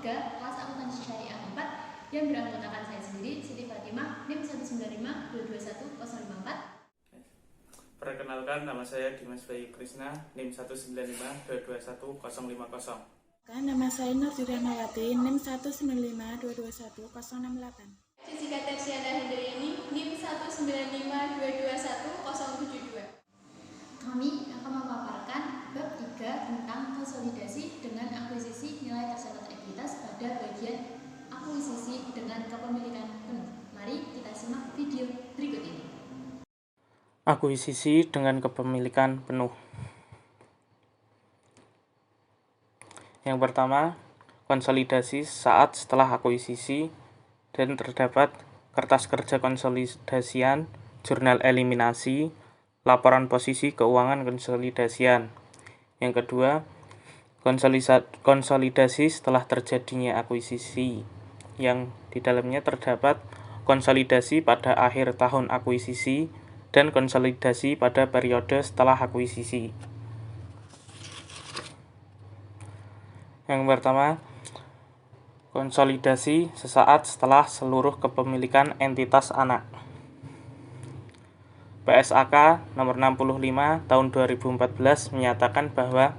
3 kelas akuntansi syariah 4 yang beranggotakan saya sendiri, Siti Fatimah, NIM 195221054. Perkenalkan, nama saya Dimas Bayu Krisna, NIM 195221050. Nama saya Nur Julianawati, NIM 195221068. Jessica Tersiana Hendriani, NIM 195221072. Kami akan memaparkan bab 3 tentang konsolidasi dengan akuisisi nilai tercatat ekuitas pada bagian akuisisi dengan kepemilikan penuh. Mari kita simak video berikut ini. Akuisisi dengan kepemilikan penuh. Yang pertama, konsolidasi saat setelah akuisisi dan terdapat kertas kerja konsolidasian, jurnal eliminasi, laporan posisi keuangan konsolidasian. Yang kedua, konsolidasi setelah terjadinya akuisisi, yang di dalamnya terdapat konsolidasi pada akhir tahun akuisisi dan konsolidasi pada periode setelah akuisisi. Yang pertama, konsolidasi sesaat setelah seluruh kepemilikan entitas anak. PSAK nomor 65 tahun 2014 menyatakan bahwa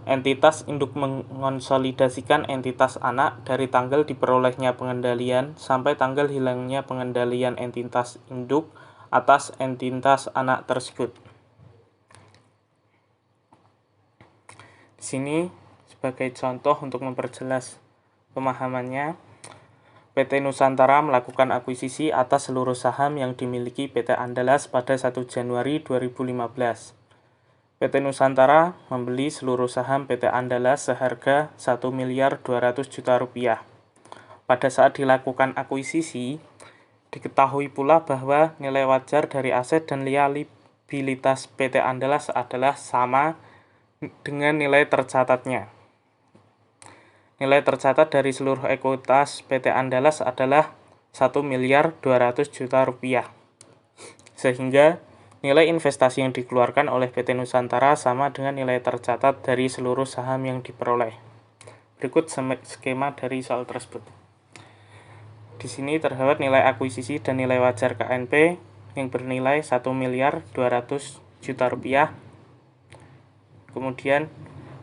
entitas induk mengonsolidasikan entitas anak dari tanggal diperolehnya pengendalian sampai tanggal hilangnya pengendalian entitas induk atas entitas anak tersebut. Di sini sebagai contoh untuk memperjelas pemahamannya, PT Nusantara melakukan akuisisi atas seluruh saham yang dimiliki PT Andalas pada 1 Januari 2015. PT Nusantara membeli seluruh saham PT Andalas seharga 1.200.000.000 rupiah. Pada saat dilakukan akuisisi, diketahui pula bahwa nilai wajar dari aset dan liabilitas PT Andalas adalah sama dengan nilai tercatatnya. Nilai tercatat dari seluruh ekuitas PT Andalas adalah 1.200.000.000 rupiah. Sehingga nilai investasi yang dikeluarkan oleh PT Nusantara sama dengan nilai tercatat dari seluruh saham yang diperoleh. Berikut skema dari soal tersebut. Di sini terdapat nilai akuisisi dan nilai wajar KNP yang bernilai 1.200.000.000 rupiah. Kemudian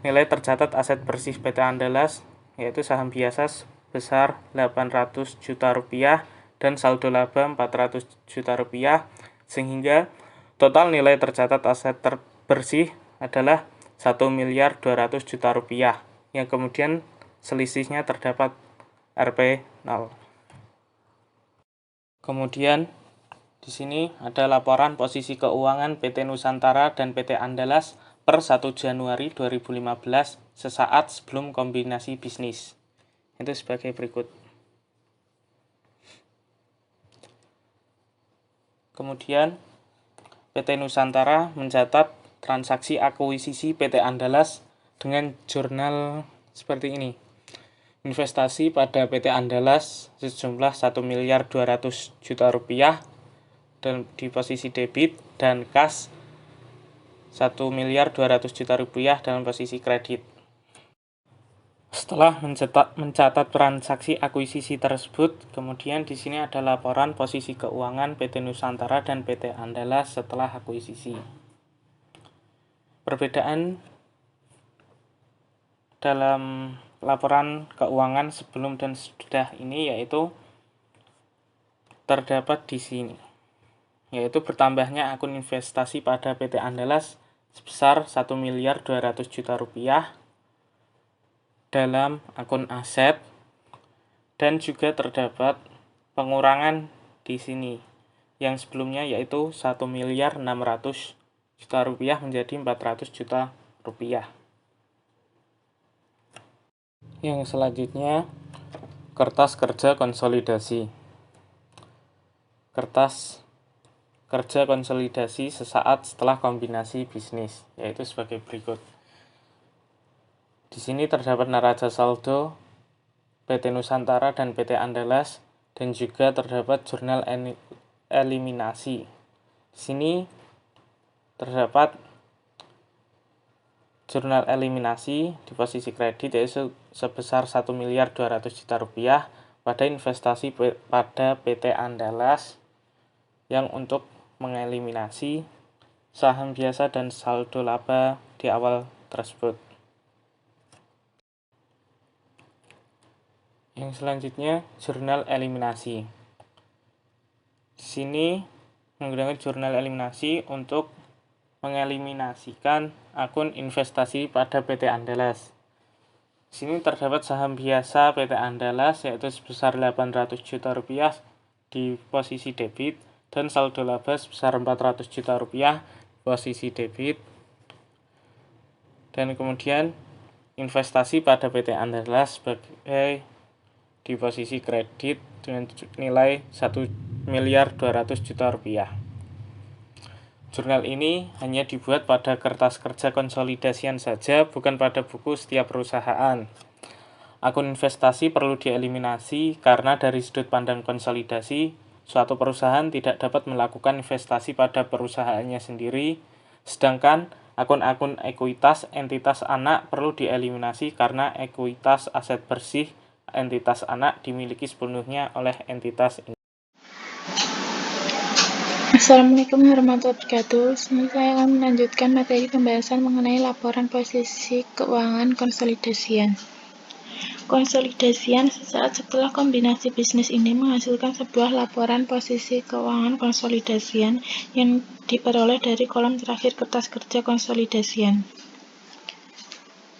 nilai tercatat aset bersih PT Andalas yaitu saham biasa sebesar 800 juta rupiah dan saldo laba 400 juta rupiah, sehingga total nilai tercatat aset bersih adalah 1.200.000.000 rupiah, yang kemudian selisihnya terdapat Rp 0. Kemudian di sini ada laporan posisi keuangan PT Nusantara dan PT Andalas per 1 Januari 2015 sesaat sebelum kombinasi bisnis. Itu sebagai berikut. Kemudian PT Nusantara mencatat transaksi akuisisi PT Andalas dengan jurnal seperti ini. Investasi pada PT Andalas sejumlah 1.200.000.000 rupiah dan di posisi debit, dan kas 1.200.000.000 rupiah dalam posisi kredit. Setelah mencatat transaksi akuisisi tersebut, kemudian di sini ada laporan posisi keuangan PT Nusantara dan PT Andalas setelah akuisisi. Perbedaan dalam laporan keuangan sebelum dan sesudah ini yaitu terdapat di sini, yaitu bertambahnya akun investasi pada PT Andalas sebesar 1.200.000.000 rupiah dalam akun aset, dan juga terdapat pengurangan di sini yang sebelumnya yaitu 1.600.000.000 rupiah menjadi 400 juta rupiah. Yang selanjutnya, kertas kerja konsolidasi. Kertas kerja konsolidasi sesaat setelah kombinasi bisnis, yaitu sebagai berikut. Di sini terdapat neraca saldo PT Nusantara dan PT Andalas, dan juga terdapat jurnal eliminasi. Di sini terdapat Jurnal eliminasi di posisi kredit yaitu sebesar 1.200.000.000 rupiah pada investasi pada PT Andalas yang untuk mengeliminasi saham biasa dan saldo laba di awal tersebut. Yang selanjutnya, jurnal eliminasi. Di sini menggunakan jurnal eliminasi untuk mengeliminasikan akun investasi pada PT Andalas. Di sini terdapat saham biasa PT Andalas yaitu sebesar 800 juta rupiah di posisi debit dan saldo laba sebesar 400 juta rupiah posisi debit. Dan kemudian investasi pada PT Andalas sebagai di posisi kredit dengan nilai 1.200.000.000 rupiah. Jurnal ini hanya dibuat pada kertas kerja konsolidasian saja, bukan pada buku setiap perusahaan. Akun investasi perlu dieliminasi karena dari sudut pandang konsolidasi, suatu perusahaan tidak dapat melakukan investasi pada perusahaannya sendiri, sedangkan akun-akun ekuitas entitas anak perlu dieliminasi karena ekuitas aset bersih entitas anak dimiliki sepenuhnya oleh entitas ini. Assalamualaikum warahmatullahi wabarakatuh. Saya akan melanjutkan materi pembahasan mengenai laporan posisi keuangan konsolidasian. Konsolidasian sesaat setelah kombinasi bisnis ini menghasilkan sebuah laporan posisi keuangan konsolidasian yang diperoleh dari kolom terakhir kertas kerja konsolidasian.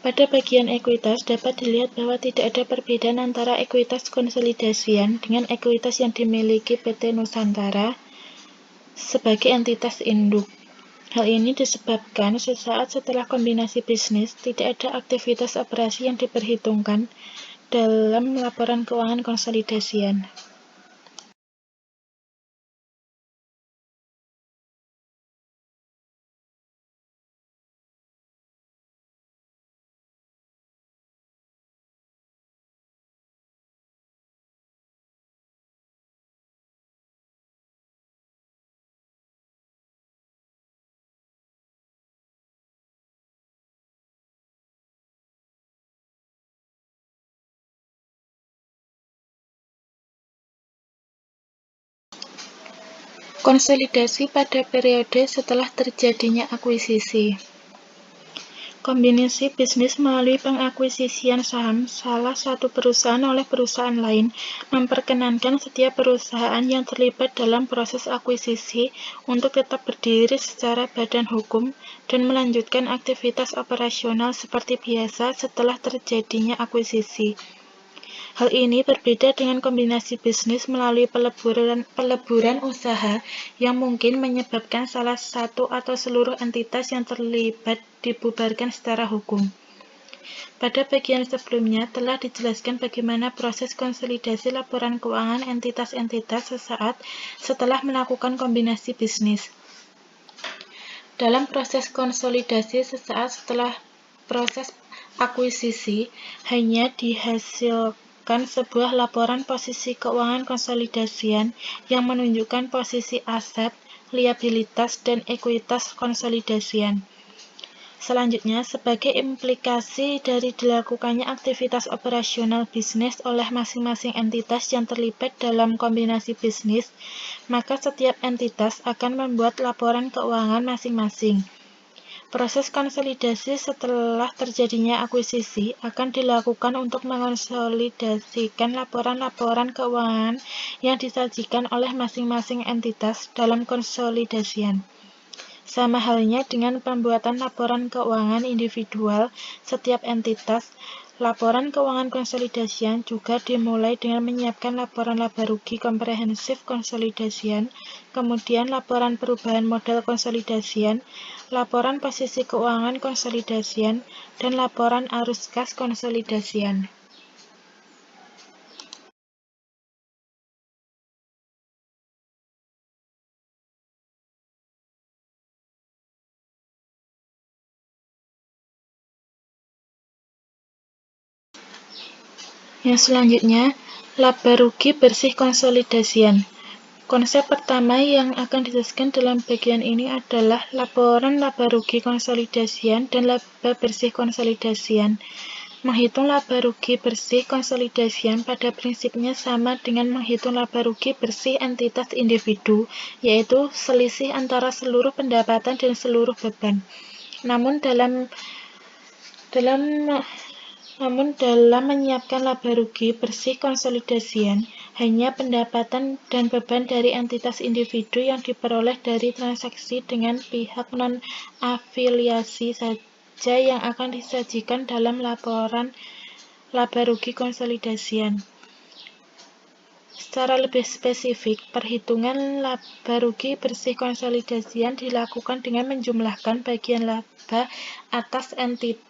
Pada bagian ekuitas dapat dilihat bahwa tidak ada perbedaan antara ekuitas konsolidasian dengan ekuitas yang dimiliki PT Nusantara sebagai entitas induk. Hal ini disebabkan sesaat setelah kombinasi bisnis tidak ada aktivitas operasi yang diperhitungkan dalam laporan keuangan konsolidasian. Konsolidasi pada periode setelah terjadinya akuisisi. Kombinasi bisnis melalui pengakuisisian saham salah satu perusahaan oleh perusahaan lain memperkenankan setiap perusahaan yang terlibat dalam proses akuisisi untuk tetap berdiri secara badan hukum dan melanjutkan aktivitas operasional seperti biasa setelah terjadinya akuisisi. Hal ini berbeda dengan kombinasi bisnis melalui peleburan usaha yang mungkin menyebabkan salah satu atau seluruh entitas yang terlibat dibubarkan secara hukum. Pada bagian sebelumnya telah dijelaskan bagaimana proses konsolidasi laporan keuangan entitas-entitas sesaat setelah melakukan kombinasi bisnis. Dalam proses konsolidasi sesaat setelah proses akuisisi, hanya dihasilkan sebuah laporan posisi keuangan konsolidasian yang menunjukkan posisi aset, liabilitas, dan ekuitas konsolidasian. Selanjutnya, sebagai implikasi dari dilakukannya aktivitas operasional bisnis oleh masing-masing entitas yang terlibat dalam kombinasi bisnis, maka setiap entitas akan membuat laporan keuangan masing-masing. Proses konsolidasi setelah terjadinya akuisisi akan dilakukan untuk mengonsolidasikan laporan-laporan keuangan yang disajikan oleh masing-masing entitas dalam konsolidasian. Sama halnya dengan pembuatan laporan keuangan individual setiap entitas, laporan keuangan konsolidasian juga dimulai dengan menyiapkan laporan laba rugi komprehensif konsolidasian, kemudian laporan perubahan modal konsolidasian, laporan posisi keuangan konsolidasian, dan laporan arus kas konsolidasian. Yang selanjutnya, laba rugi bersih konsolidasian. Konsep pertama yang akan dijelaskan dalam bagian ini adalah laporan laba rugi konsolidasian dan laba bersih konsolidasian. Menghitung laba rugi bersih konsolidasian pada prinsipnya sama dengan menghitung laba rugi bersih entitas individu, yaitu selisih antara seluruh pendapatan dan seluruh beban. Namun dalam menyiapkan laba rugi bersih konsolidasian, hanya pendapatan dan beban dari entitas individu yang diperoleh dari transaksi dengan pihak non-afiliasi saja yang akan disajikan dalam laporan laba rugi konsolidasian. Secara lebih spesifik, perhitungan laba rugi bersih konsolidasian dilakukan dengan menjumlahkan bagian laba atas entitas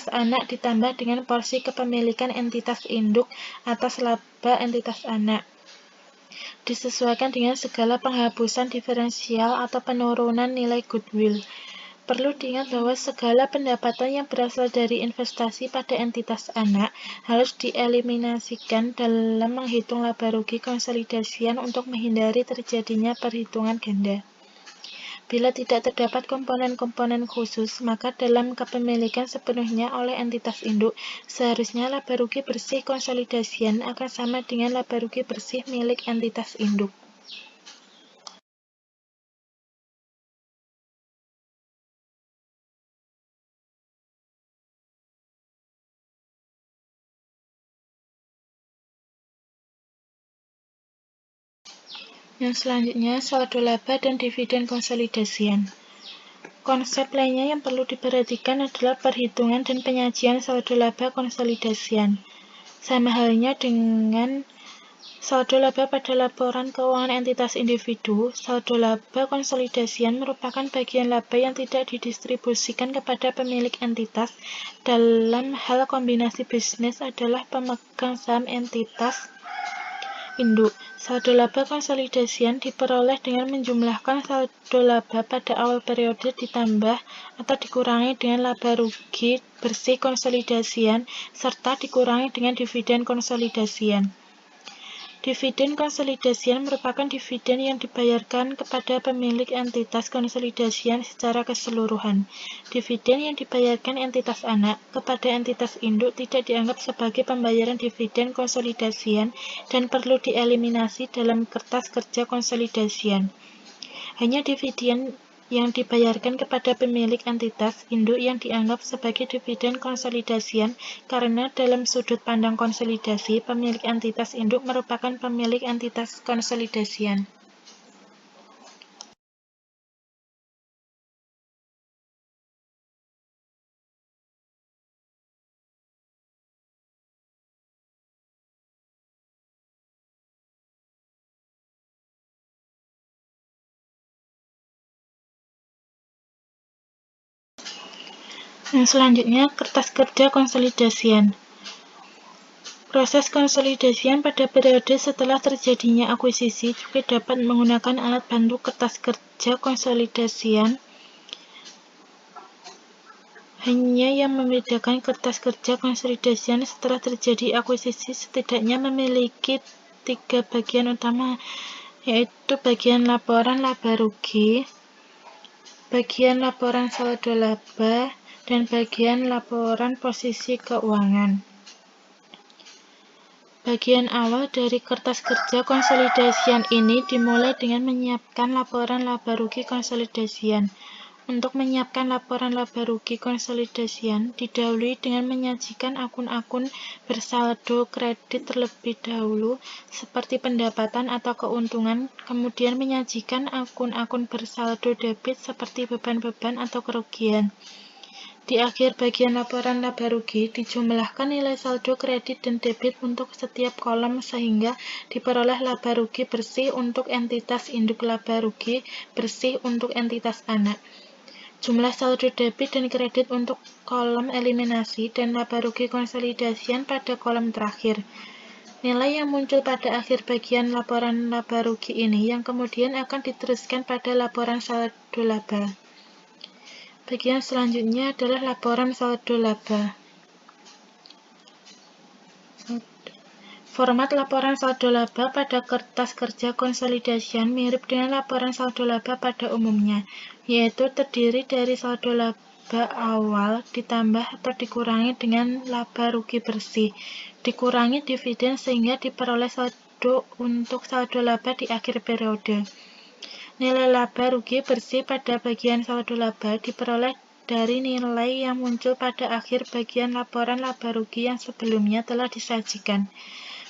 anak ditambah dengan porsi kepemilikan entitas induk atas laba entitas anak, disesuaikan dengan segala penghapusan diferensial atau penurunan nilai goodwill. Perlu diingat bahwa segala pendapatan yang berasal dari investasi pada entitas anak harus dieliminasikan dalam menghitung laba rugi konsolidasian untuk menghindari terjadinya perhitungan ganda. Bila tidak terdapat komponen-komponen khusus, maka dalam kepemilikan sepenuhnya oleh entitas induk, seharusnya laba rugi bersih konsolidasian akan sama dengan laba rugi bersih milik entitas induk. Yang selanjutnya, saldo laba dan dividen konsolidasian. Konsep lainnya yang perlu diperhatikan adalah perhitungan dan penyajian saldo laba konsolidasian. Sama halnya dengan saldo laba pada laporan keuangan entitas individu, saldo laba konsolidasian merupakan bagian laba yang tidak didistribusikan kepada pemilik entitas. Dalam hal kombinasi bisnis adalah pemegang saham entitas induk. Saldo laba konsolidasian diperoleh dengan menjumlahkan saldo laba pada awal periode ditambah atau dikurangi dengan laba rugi bersih konsolidasian serta dikurangi dengan dividen konsolidasian. Dividen konsolidasian merupakan dividen yang dibayarkan kepada pemilik entitas konsolidasian secara keseluruhan. Dividen yang dibayarkan entitas anak kepada entitas induk tidak dianggap sebagai pembayaran dividen konsolidasian dan perlu dieliminasi dalam kertas kerja konsolidasian. Hanya dividen yang dibayarkan kepada pemilik entitas induk yang dianggap sebagai dividen konsolidasian karena dalam sudut pandang konsolidasi, pemilik entitas induk merupakan pemilik entitas konsolidasian. Yang selanjutnya, kertas kerja konsolidasian. Proses konsolidasian pada periode setelah terjadinya akuisisi juga dapat menggunakan alat bantu kertas kerja konsolidasian. Hanya yang membedakan kertas kerja konsolidasian setelah terjadi akuisisi setidaknya memiliki 3 bagian utama, yaitu bagian laporan laba rugi, bagian laporan saldo laba, dan bagian laporan posisi keuangan. Bagian awal dari kertas kerja konsolidasian ini dimulai dengan menyiapkan laporan laba rugi konsolidasian. Untuk menyiapkan laporan laba rugi konsolidasian, didahului dengan menyajikan akun-akun bersaldo kredit terlebih dahulu, seperti pendapatan atau keuntungan, kemudian menyajikan akun-akun bersaldo debit seperti beban-beban atau kerugian. Di akhir bagian laporan laba rugi, dijumlahkan nilai saldo kredit dan debit untuk setiap kolom sehingga diperoleh laba rugi bersih untuk entitas induk laba rugi bersih untuk entitas anak. Jumlah saldo debit dan kredit untuk kolom eliminasi dan laba rugi konsolidasian pada kolom terakhir. Nilai yang muncul pada akhir bagian laporan laba rugi ini yang kemudian akan diteruskan pada laporan saldo laba. Bagian selanjutnya adalah laporan saldo laba. Format laporan saldo laba pada kertas kerja konsolidasian mirip dengan laporan saldo laba pada umumnya, yaitu terdiri dari saldo laba awal ditambah atau dikurangi dengan laba rugi bersih, dikurangi dividen sehingga diperoleh saldo untuk saldo laba di akhir periode. Nilai laba rugi bersih pada bagian saldo laba diperoleh dari nilai yang muncul pada akhir bagian laporan laba rugi yang sebelumnya telah disajikan.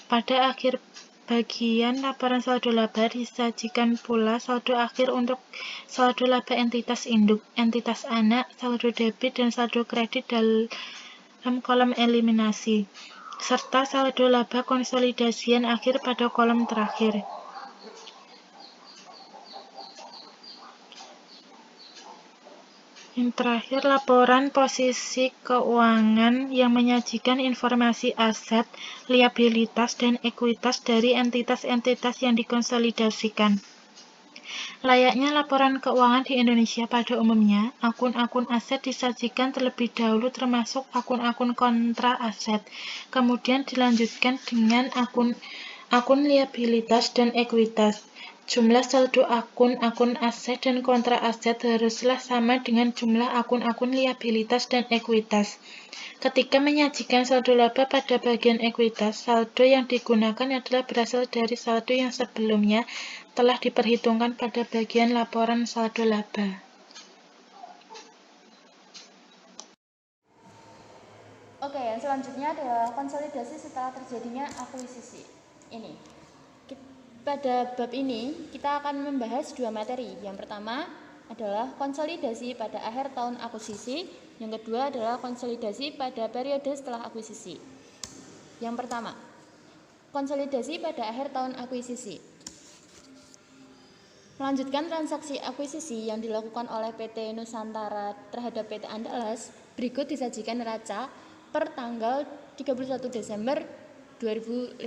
Pada akhir bagian laporan saldo laba disajikan pula saldo akhir untuk saldo laba entitas induk, entitas anak, saldo debit dan saldo kredit dalam kolom eliminasi, serta saldo laba konsolidasian akhir pada kolom terakhir. Yang terakhir, laporan posisi keuangan yang menyajikan informasi aset, liabilitas, dan ekuitas dari entitas-entitas yang dikonsolidasikan. Layaknya laporan keuangan di Indonesia pada umumnya, akun-akun aset disajikan terlebih dahulu termasuk akun-akun kontra aset, kemudian dilanjutkan dengan akun liabilitas dan ekuitas. Jumlah saldo akun-akun aset dan kontra aset haruslah sama dengan jumlah akun-akun liabilitas dan ekuitas. Ketika menyajikan saldo laba pada bagian ekuitas, saldo yang digunakan adalah berasal dari saldo yang sebelumnya telah diperhitungkan pada bagian laporan saldo laba. Oke, yang selanjutnya adalah konsolidasi setelah terjadinya akuisisi. Pada bab ini, kita akan membahas dua materi. Yang pertama adalah konsolidasi pada akhir tahun akuisisi. Yang kedua adalah konsolidasi pada periode setelah akuisisi. Yang pertama, konsolidasi pada akhir tahun akuisisi. Melanjutkan transaksi akuisisi yang dilakukan oleh PT Nusantara terhadap PT Andalas, berikut disajikan neraca per tanggal 31 Desember 2015.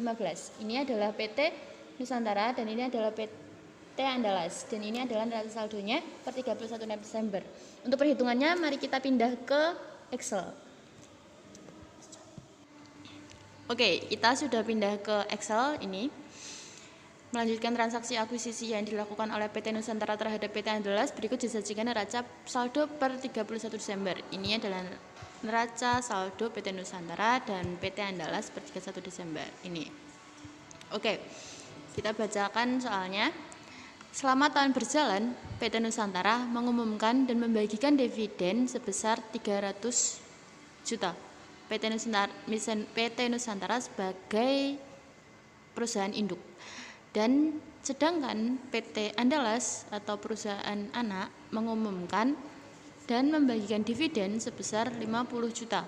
Ini adalah PT Nusantara dan ini adalah PT Andalas dan ini adalah neraca saldonya per 31 Desember. Untuk perhitungannya mari kita pindah ke Excel. Oke, kita sudah pindah ke Excel ini. Melanjutkan transaksi akuisisi yang dilakukan oleh PT Nusantara terhadap PT Andalas, berikut disajikan neraca saldo per 31 Desember. Ini adalah neraca saldo PT Nusantara dan PT Andalas per 31 Desember ini. Oke, kita bacakan soalnya. Selama tahun berjalan, PT Nusantara mengumumkan dan membagikan dividen sebesar 300 juta. PT Nusantara sebagai perusahaan induk. Dan sedangkan PT Andalas atau perusahaan anak mengumumkan dan membagikan dividen sebesar 50 juta.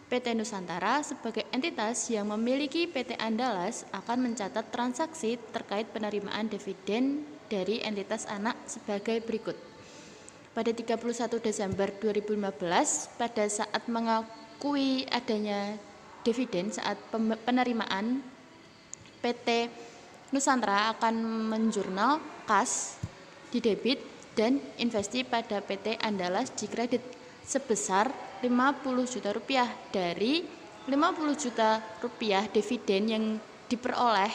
PT Nusantara sebagai entitas yang memiliki PT Andalas akan mencatat transaksi terkait penerimaan dividen dari entitas anak sebagai berikut. Pada 31 Desember 2015, pada saat mengakui adanya dividen saat penerimaan, PT Nusantara akan menjurnal kas di debit dan investi pada PT Andalas di kredit sebesar 50 juta rupiah dari 50 juta rupiah dividen yang diperoleh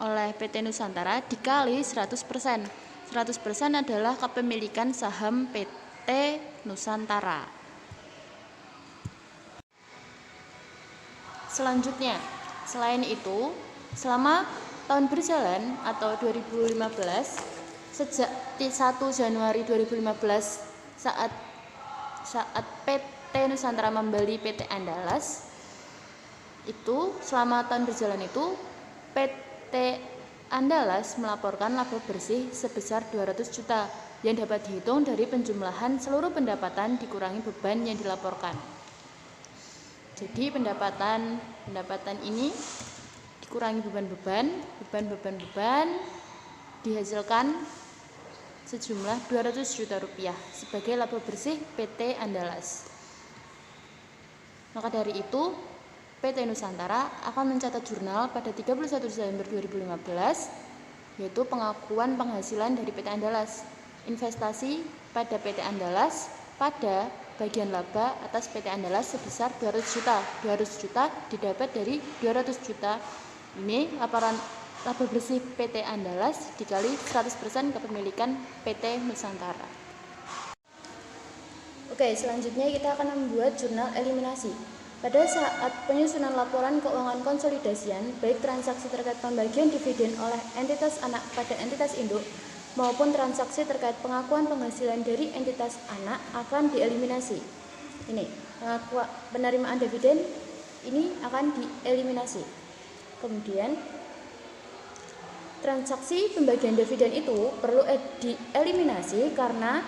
oleh PT Nusantara dikali 100%. 100% adalah kepemilikan saham PT Nusantara. Selanjutnya, selain itu, selama tahun berjalan atau 2015, sejak 1 Januari 2015 saat PT Nusantara membeli PT Andalas, itu selama tahun berjalan itu PT Andalas melaporkan laba bersih sebesar 200 juta yang dapat dihitung dari penjumlahan seluruh pendapatan dikurangi beban yang dilaporkan. Jadi pendapatan ini dikurangi beban dihasilkan sejumlah 200 juta rupiah sebagai laba bersih PT Andalas. Maka dari itu, PT Nusantara akan mencatat jurnal pada 31 Desember 2015, yaitu pengakuan penghasilan dari PT Andalas, investasi pada PT Andalas pada bagian laba atas PT Andalas sebesar 200 juta. 200 juta didapat dari 200 juta Ini laporan laba bersih PT Andalas dikali 100% kepemilikan PT Nusantara. Oke, selanjutnya kita akan membuat jurnal eliminasi. Pada saat penyusunan laporan keuangan konsolidasian, baik transaksi terkait pembagian dividen oleh entitas anak pada entitas induk maupun transaksi terkait pengakuan penghasilan dari entitas anak akan dieliminasi. Ini, penerimaan dividen ini akan dieliminasi. Kemudian transaksi pembagian dividen itu perlu dieliminasi karena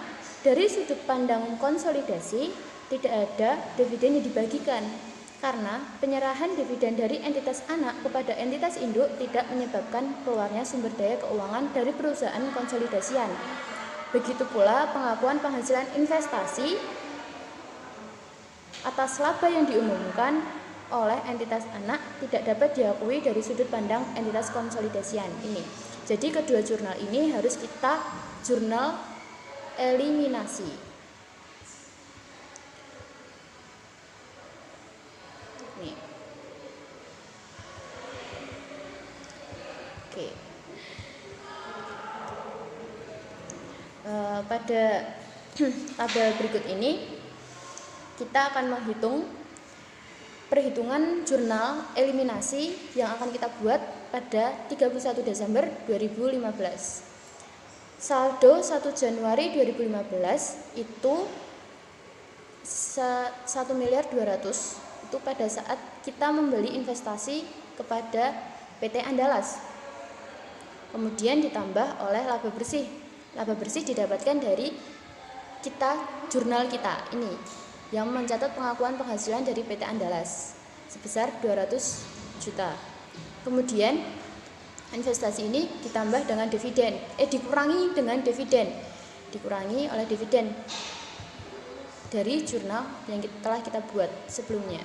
dari sudut pandang konsolidasi tidak ada dividen yang dibagikan, karena penyerahan dividen dari entitas anak kepada entitas induk tidak menyebabkan keluarnya sumber daya keuangan dari perusahaan konsolidasian. Begitu pula pengakuan penghasilan investasi atas laba yang diumumkan oleh entitas anak tidak dapat diakui dari sudut pandang entitas konsolidasian ini. Jadi kedua jurnal ini harus kita jurnal eliminasi. Nih. Oke. Pada tabel berikut ini kita akan menghitung perhitungan jurnal eliminasi yang akan kita buat pada 31 Desember 2015. Saldo 1 Januari 2015 itu 1.200.000.000 itu pada saat kita membeli investasi kepada PT Andalas. Kemudian ditambah oleh laba bersih. Laba bersih didapatkan dari jurnal kita ini yang mencatat pengakuan penghasilan dari PT Andalas sebesar 200 juta. Kemudian investasi ini ditambah dengan dividen, dikurangi dengan dividen, dikurangi oleh dividen dari jurnal yang telah kita buat sebelumnya.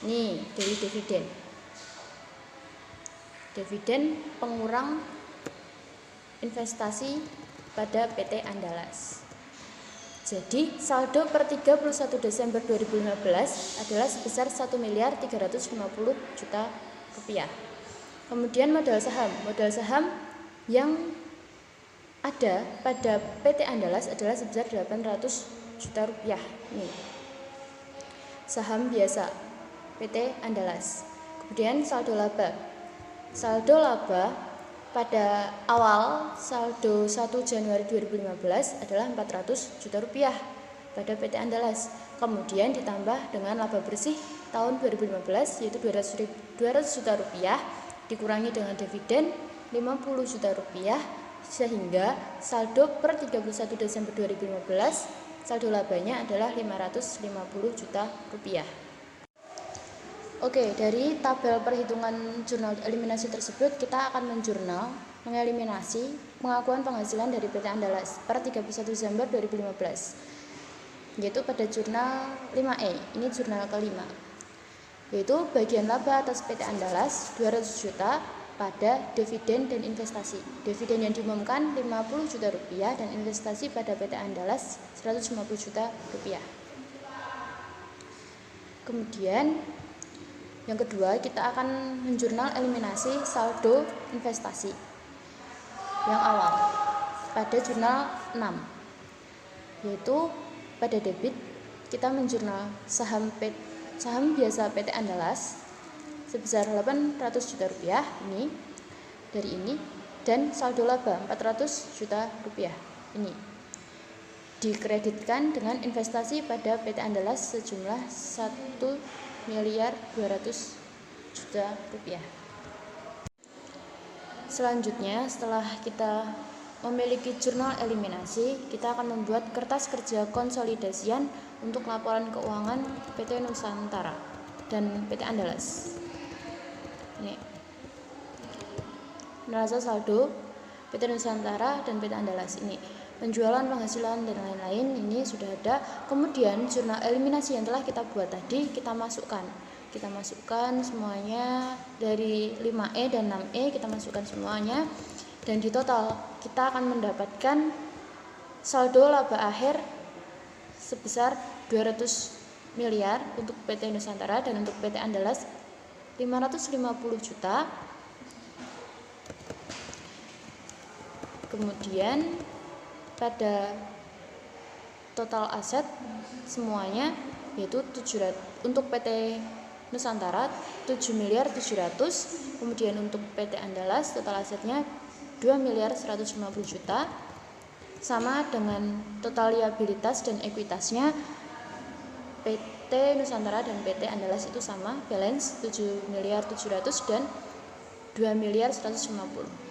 Ini dari dividen. Dividen pengurang investasi pada PT Andalas. Jadi saldo per 31 Desember 2015 adalah sebesar 1.350.000.000 rupiah. Kemudian modal saham yang ada pada PT Andalas adalah sebesar 800 juta rupiah. Nih, saham biasa PT Andalas. Kemudian saldo laba pada awal saldo 1 Januari 2015 adalah 400 juta rupiah pada PT Andalas. Kemudian ditambah dengan laba bersih tahun 2015 yaitu 200 juta rupiah dikurangi dengan dividen 50 juta rupiah sehingga saldo per 31 Desember 2015 saldo labanya adalah 550 juta rupiah. Oke, dari tabel perhitungan jurnal eliminasi tersebut kita akan mengeliminasi pengakuan penghasilan dari PT Andalas per 31 Desember 2015 yaitu pada jurnal 5E, ini jurnal kelima, yaitu bagian laba atas PT Andalas 200 juta pada dividen dan investasi. Dividen yang diumumkan 50 juta rupiah dan investasi pada PT Andalas 150 juta rupiah. Kemudian yang kedua, kita akan menjurnal eliminasi saldo investasi yang awal pada jurnal 6, yaitu pada debit kita menjurnal saham biasa PT Andalas sebesar 800 juta rupiah ini dari ini, dan saldo laba 400 juta rupiah ini dikreditkan dengan investasi pada PT Andalas sejumlah 1.200.000.000 rupiah. Selanjutnya, setelah kita memiliki jurnal eliminasi, kita akan membuat kertas kerja konsolidasian untuk laporan keuangan PT Nusantara dan PT Andalas. Ini neraca saldo PT Nusantara dan PT Andalas ini. Penjualan, penghasilan, dan lain-lain ini sudah ada. Kemudian jurnal eliminasi yang telah kita buat tadi kita masukkan semuanya dari 5E dan 6E, kita masukkan semuanya, dan di total kita akan mendapatkan saldo laba akhir sebesar 200 miliar untuk PT Nusantara dan untuk PT Andalas 550 juta. Kemudian pada total aset semuanya yaitu 700, untuk PT Nusantara 7.700.000.000, kemudian untuk PT Andalas total asetnya 2.150 juta, sama dengan total liabilitas dan ekuitasnya PT Nusantara dan PT Andalas itu sama, balance 7.700.000 dan 2.150.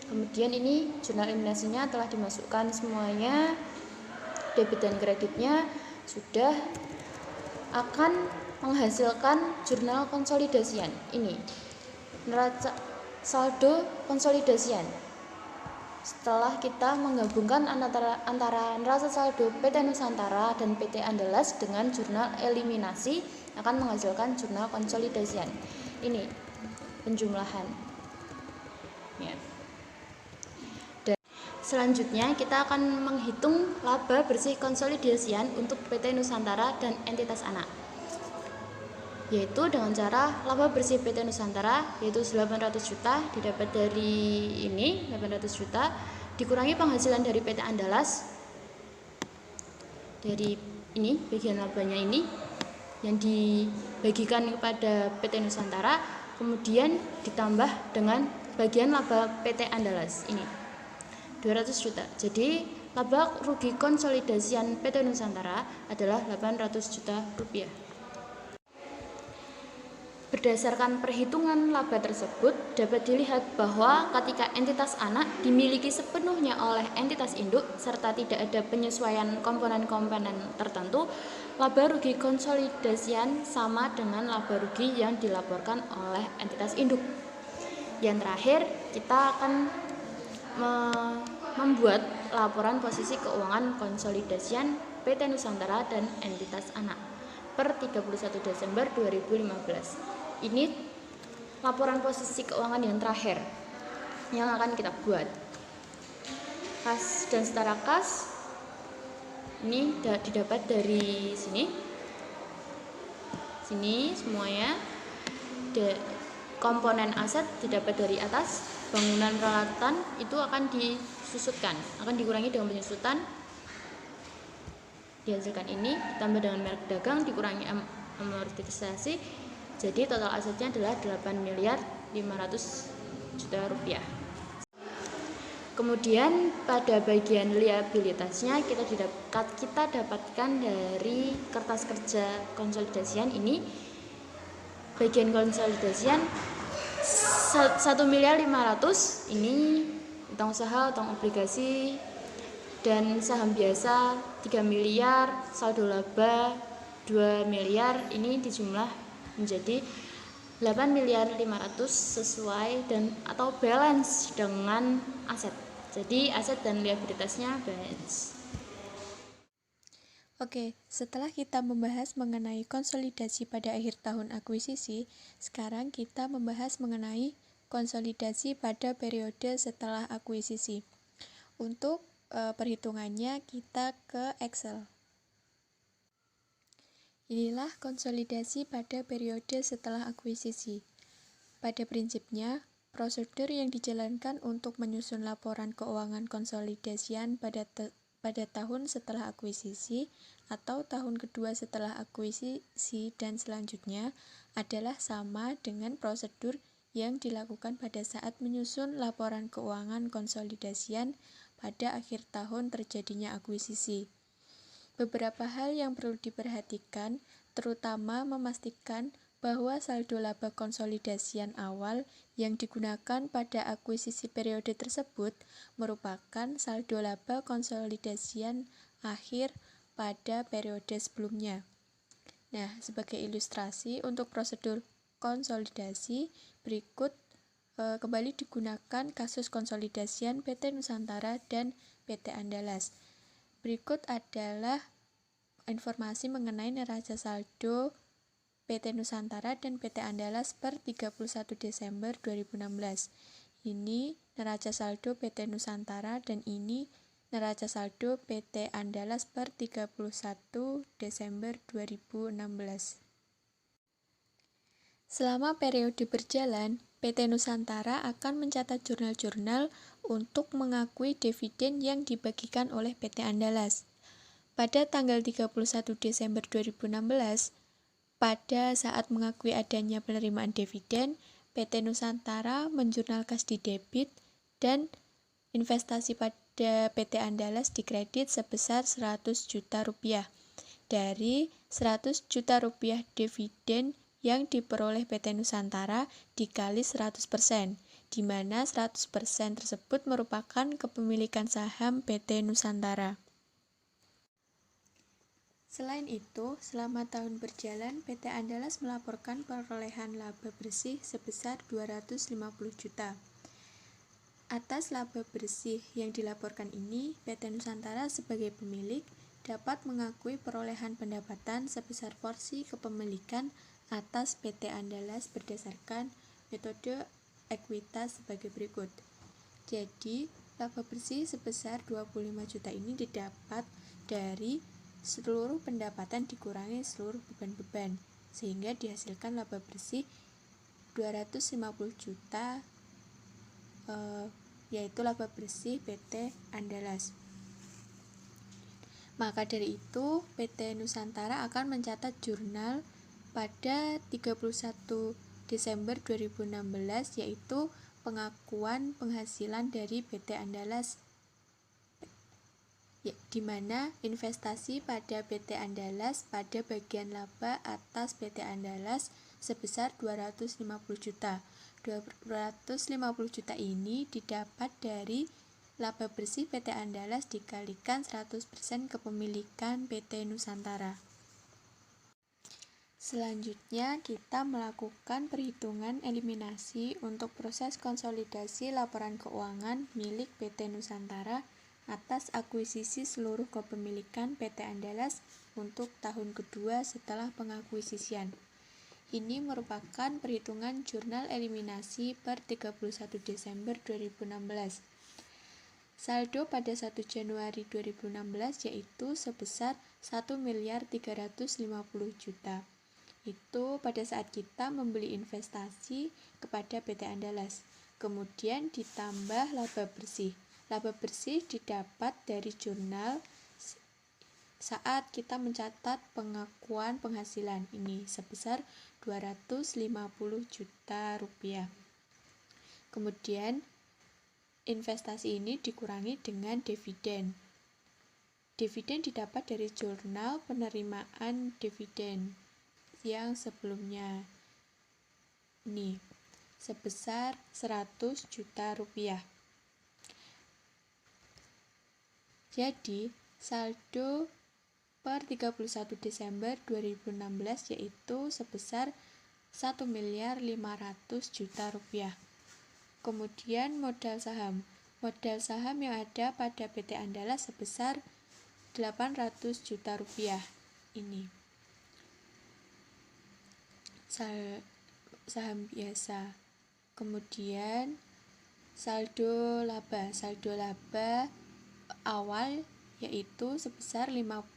Kemudian ini jurnal eliminasinya telah dimasukkan semuanya, debit dan kreditnya sudah, akan menghasilkan jurnal konsolidasian. Ini neraca saldo konsolidasian. Setelah kita menggabungkan antara neraca saldo PT Nusantara dan PT Andalas dengan jurnal eliminasi, akan menghasilkan jurnal konsolidasian. Ini penjumlahan. Ya. Selanjutnya kita akan menghitung laba bersih konsolidasian untuk PT Nusantara dan entitas anak, yaitu dengan cara laba bersih PT Nusantara yaitu 800 juta didapat dari ini 800 juta dikurangi penghasilan dari PT Andalas, dari ini bagian labanya ini yang dibagikan kepada PT Nusantara, kemudian ditambah dengan bagian laba PT Andalas ini 200 juta. Jadi laba rugi konsolidasian PT Nusantara adalah 800 juta rupiah. Berdasarkan perhitungan laba tersebut dapat dilihat bahwa ketika entitas anak dimiliki sepenuhnya oleh entitas induk serta tidak ada penyesuaian komponen-komponen tertentu, laba rugi konsolidasian sama dengan laba rugi yang dilaporkan oleh entitas induk. Yang terakhir, kita akan membuat laporan posisi keuangan konsolidasian PT Nusantara dan entitas anak per 31 Desember 2015. Ini laporan posisi keuangan yang terakhir yang akan kita buat. Kas dan setara kas ini didapat dari sini semuanya. Komponen aset didapat dari atas, bangunan peralatan itu akan disusutkan, akan dikurangi dengan penyusutan, dihasilkan ini ditambah dengan merek dagang dikurangi amortisasi, jadi total asetnya adalah 8.500.000.000 rupiah. Kemudian pada bagian liabilitasnya kita dapatkan dari kertas kerja konsolidasian ini. Bagian konsolidasian 1.500.000.000 ini utang usaha, utang obligasi, dan saham biasa 3 miliar, saldo laba 2 miliar, ini dijumlah menjadi 8.500.000.000 sesuai dan atau balance dengan aset. Jadi aset dan liabilitasnya balance. Oke, setelah kita membahas mengenai konsolidasi pada akhir tahun akuisisi, sekarang kita membahas mengenai konsolidasi pada periode setelah akuisisi. Untuk perhitungannya kita ke Excel. Inilah konsolidasi pada periode setelah akuisisi. Pada prinsipnya, prosedur yang dijalankan untuk menyusun laporan keuangan konsolidasian pada tahun setelah akuisisi atau tahun kedua setelah akuisisi dan selanjutnya adalah sama dengan prosedur yang dilakukan pada saat menyusun laporan keuangan konsolidasian pada akhir tahun terjadinya akuisisi. Beberapa hal yang perlu diperhatikan, terutama memastikan bahwa saldo laba konsolidasian awal yang digunakan pada akuisisi periode tersebut merupakan saldo laba konsolidasian akhir pada periode sebelumnya. Nah, sebagai ilustrasi untuk prosedur konsolidasi berikut kembali digunakan kasus konsolidasian PT Nusantara dan PT Andalas. Berikut adalah informasi mengenai neraca saldo PT Nusantara dan PT Andalas per 31 Desember 2016. Ini neraca saldo PT Nusantara dan ini neraca saldo PT Andalas per 31 Desember 2016. Selama periode berjalan, PT Nusantara akan mencatat jurnal-jurnal untuk mengakui dividen yang dibagikan oleh PT Andalas. Pada tanggal 31 Desember 2016, pada saat mengakui adanya penerimaan dividen, PT Nusantara menjurnalkan di debit dan investasi pada PT Andalas dikredit sebesar 100 juta rupiah. Dari 100 juta rupiah dividen yang diperoleh PT Nusantara dikali 100%, di mana 100% tersebut merupakan kepemilikan saham PT Nusantara. Selain itu, selama tahun berjalan, PT Andalas melaporkan perolehan laba bersih sebesar 250 juta. Atas laba bersih yang dilaporkan ini, PT Nusantara sebagai pemilik dapat mengakui perolehan pendapatan sebesar porsi kepemilikan atas PT Andalas berdasarkan metode ekuitas sebagai berikut. Jadi, laba bersih sebesar 25 juta ini didapat dari seluruh pendapatan dikurangi seluruh beban-beban, sehingga dihasilkan laba bersih 250 juta, yaitu laba bersih PT Andalas. Maka dari itu, PT Nusantara akan mencatat jurnal pada 31 Desember 2016, yaitu pengakuan penghasilan dari PT Andalas, di mana investasi pada PT Andalas pada bagian laba atas PT Andalas sebesar 250 juta. 250 juta ini didapat dari laba bersih PT Andalas dikalikan 100% kepemilikan PT Nusantara. Selanjutnya, kita melakukan perhitungan eliminasi untuk proses konsolidasi laporan keuangan milik PT Nusantara atas akuisisi seluruh kepemilikan PT Andalas untuk tahun kedua setelah pengakuisisian. Ini merupakan perhitungan jurnal eliminasi per 31 Desember 2016. Saldo pada 1 Januari 2016 yaitu sebesar 1.350 juta. Itu pada saat kita membeli investasi kepada PT Andalas. Kemudian ditambah laba bersih. Laba bersih didapat dari jurnal saat kita mencatat pengakuan penghasilan ini sebesar 250 juta rupiah. Kemudian investasi ini dikurangi dengan dividen. Dividen didapat dari jurnal penerimaan dividen yang sebelumnya ini sebesar 100 juta rupiah. Jadi, saldo per 31 Desember 2016 yaitu sebesar 1.500 juta rupiah. Kemudian modal saham. Modal saham yang ada pada PT Andalas sebesar 800 juta rupiah. Ini saham biasa. Kemudian saldo laba awal yaitu sebesar 550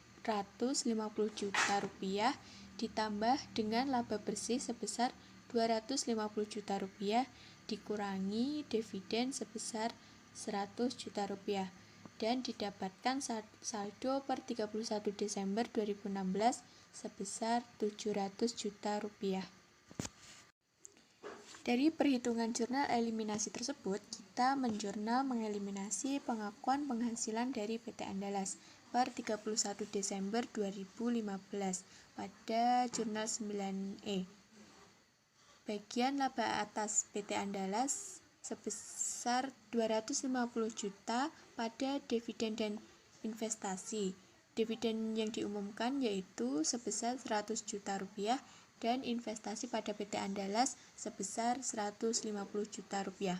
juta rupiah ditambah dengan laba bersih sebesar 250 juta rupiah dikurangi dividen sebesar 100 juta rupiah dan didapatkan saldo per 31 Desember 2016 sebesar 700 juta rupiah. Dari perhitungan jurnal eliminasi tersebut, kita mengeliminasi pengakuan penghasilan dari PT Andalas per 31 Desember 2015 pada jurnal 9E. Bagian laba atas PT Andalas sebesar 250 juta pada dividen dan investasi. Dividen yang diumumkan yaitu sebesar 100 juta rupiah dan investasi pada PT Andalas sebesar 150 juta rupiah.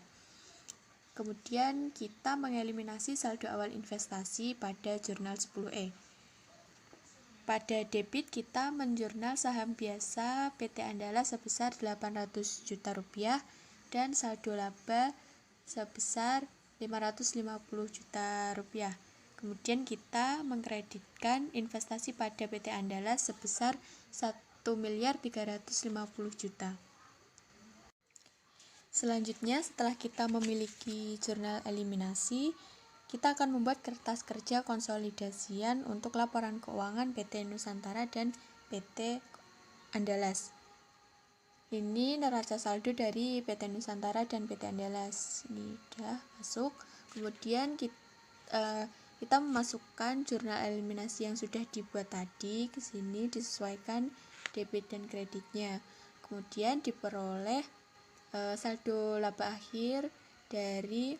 Kemudian kita mengeliminasi saldo awal investasi pada jurnal 10E. Pada debit kita menjurnal saham biasa PT Andalas sebesar 800 juta rupiah dan saldo laba sebesar 550 juta rupiah. Kemudian kita mengkreditkan investasi pada PT Andalas sebesar 1.350 juta. Selanjutnya, setelah kita memiliki jurnal eliminasi, kita akan membuat kertas kerja konsolidasian untuk laporan keuangan PT Nusantara dan PT Andalas. Ini neraca saldo dari PT Nusantara dan PT Andalas. Ini udah masuk. Kemudian kita memasukkan jurnal eliminasi yang sudah dibuat tadi ke sini, disesuaikan debit dan kreditnya. Kemudian diperoleh saldo laba akhir dari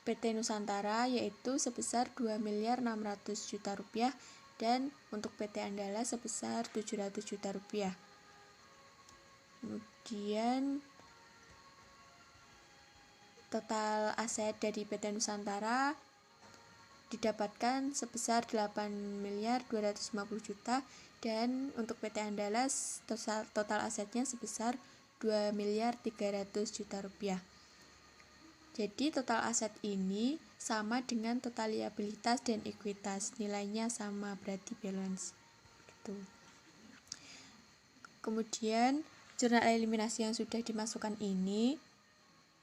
PT Nusantara yaitu sebesar 2.600 juta rupiah dan untuk PT Andalas sebesar 700 juta rupiah. Kemudian total aset dari PT Nusantara didapatkan sebesar 8.250 juta dan untuk PT Andalas total asetnya sebesar 2.300 juta rupiah. Jadi total aset ini sama dengan total liabilitas dan ekuitas, nilainya sama, berarti balance. Gitu. Kemudian jurnal eliminasi yang sudah dimasukkan ini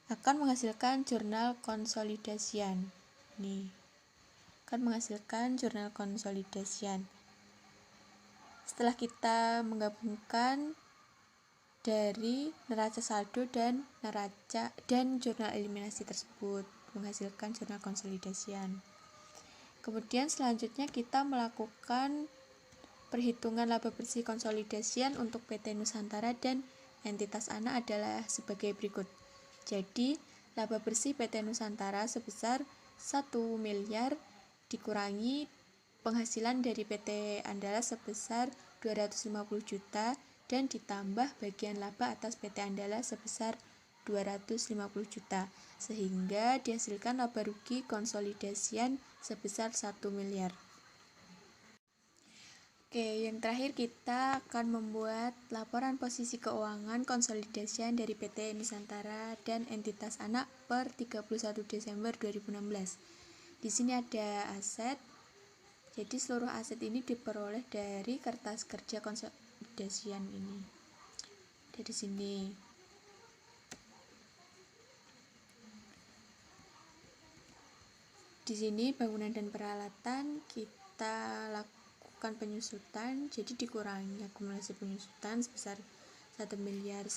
akan menghasilkan jurnal konsolidasian. Nih, akan menghasilkan jurnal konsolidasian. Setelah kita menggabungkan dari neraca saldo dan jurnal eliminasi tersebut menghasilkan jurnal konsolidasian. Kemudian selanjutnya kita melakukan perhitungan laba bersih konsolidasian untuk PT Nusantara dan entitas anak adalah sebagai berikut. Jadi, laba bersih PT Nusantara sebesar 1 miliar dikurangi penghasilan dari PT Andalas sebesar 250 juta dan ditambah bagian laba atas PT Andalas sebesar 250 juta sehingga dihasilkan laba rugi konsolidasian sebesar 1 miliar. Oke, yang terakhir kita akan membuat laporan posisi keuangan konsolidasian dari PT Nusantara dan entitas anak per 31 Desember 2016. Di sini ada aset. Jadi seluruh aset ini diperoleh dari kertas kerja konsolidasian ini. Dari sini. Di sini bangunan dan peralatan kita lakukan penyusutan, jadi dikurangi akumulasi penyusutan sebesar 1.150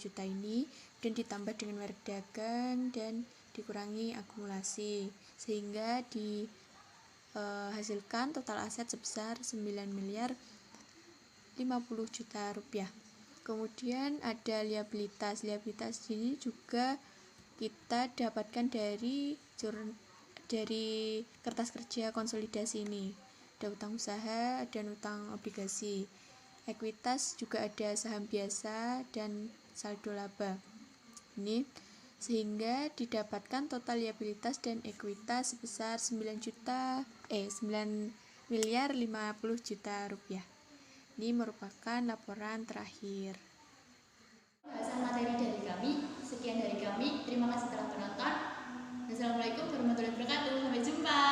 juta ini dan ditambah dengan merek dagang dan dikurangi akumulasi sehingga dihasilkan total aset sebesar 9.050 juta rupiah. Kemudian ada liabilitas ini juga kita dapatkan dari kertas kerja konsolidasi ini. Ada utang usaha dan utang obligasi. Ekuitas juga ada saham biasa dan saldo laba. Ini sehingga didapatkan total liabilitas dan ekuitas sebesar 9.050 juta rupiah. Ini merupakan laporan terakhir. Pembahasan materi dari kami, sekian dari kami. Terima kasih telah menonton. Wassalamualaikum warahmatullahi wabarakatuh. Sampai jumpa.